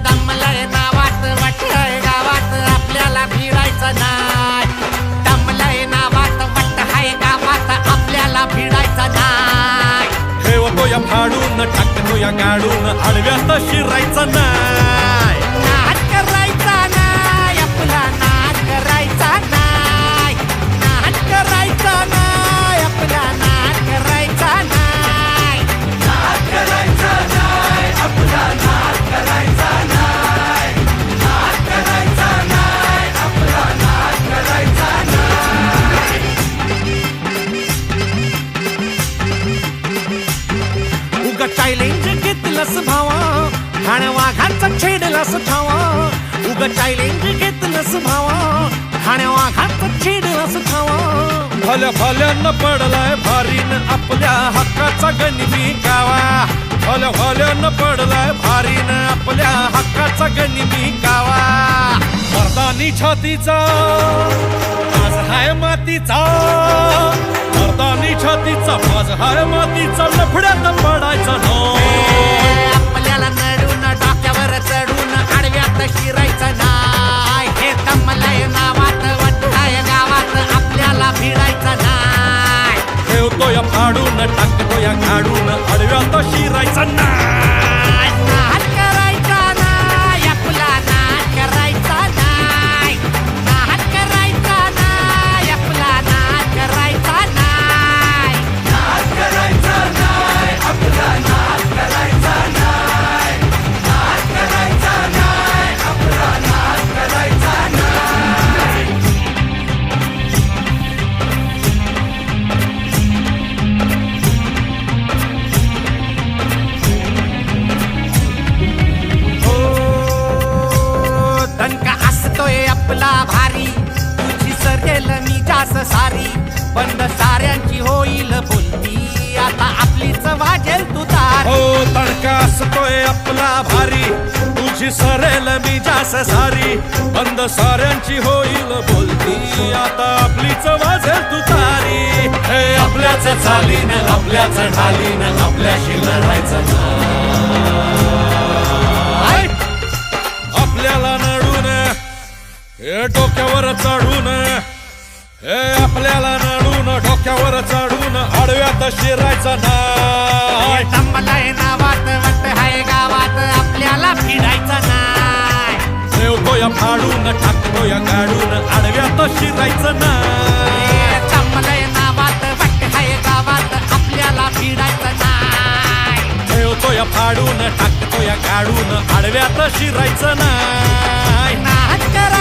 दमलय नावात वाटय गावात आपल्याला भिडायचं नाय. दमलय नावात वाटय गावात आपल्याला भिडायचं नाय. ठेवतो या फाडून टाकतो या गाडून आडव्यात शिरायचं नाय. नाच करायचा नाय आपला नाच करायचा नाय. नाच करायचा नाय आपला नाच करायचा नाय. नाच करायचा नाय आपला नाच करायचा नाय. नाच करायचा नाय आपला नाच करायचा नाय. उगा चॅलेंज घेतलंस भावा ठाण वाघाचा छेडलास ठावा. उगा चॅलेंज घेतलंस भावा ठाण वाघाचा छेडलास ठावा. भल्या भल्यानं पडलाय भारीन आपल्या हक्काचा गनिमी कावा. भल्या भल्यानं पडलाय भारीन आपल्या हक्काचा गनिमी कावा. मर्दानी छातीचा आज हाय मातीचा. मर्दानी छातीचा आज हाय मातीचा. लफड्यात पडायचा नो. आपल्याला नडून डोक्यावर चढून आडव्यात शिरायचं नाय. हे दमलय नावात वाटय गावात आपल्याला भिडायचं नाय. ठेवतो या फाडून टाकतो या गाडून आडव्यात शिरायचं नाय. नाच करायचा नाय आपला नाच करायचा नाय. नाच करायचा नाय आपला नाच करायचा नाय. नाच करायचा नाय आपला नाच करायचा नाय. नाच करायचा नाय आपला नाच करायचा नाय. हो दणका असतोय आपला भारी. तुझी सरेल मी जास सारी. बंद साऱ्यांची होईल बोलती आता आपलीच वाजेल तुतार. हो तडका असतोय आपला भारी. तुझी सरेल मी जास सारी. बंद साऱ्यांची होईल बोलती आता आपलीच वाजेल तुतारी. हे आपल्याच चालीन आपल्याच ढालीन आपल्याशी लढायचं नाय. आपल्याला नडून हे डोक्यावर चढून. हे आपल्याला नडून डोक्यावर चढून आडव्यात शिरायचं नाय. दमलय नावात वाटय गावात आपल्याला भिडायचं नाय. ठेवतो या फाडून टाकतो या गाडून आडव्यात शिरायचं नाय. दमलय नावात वाटय गावात आपल्याला भिडायचं नाय. ठेवतो या फाडून टाकतो या गाडून आडव्यात शिरायचं नाय. नाच करा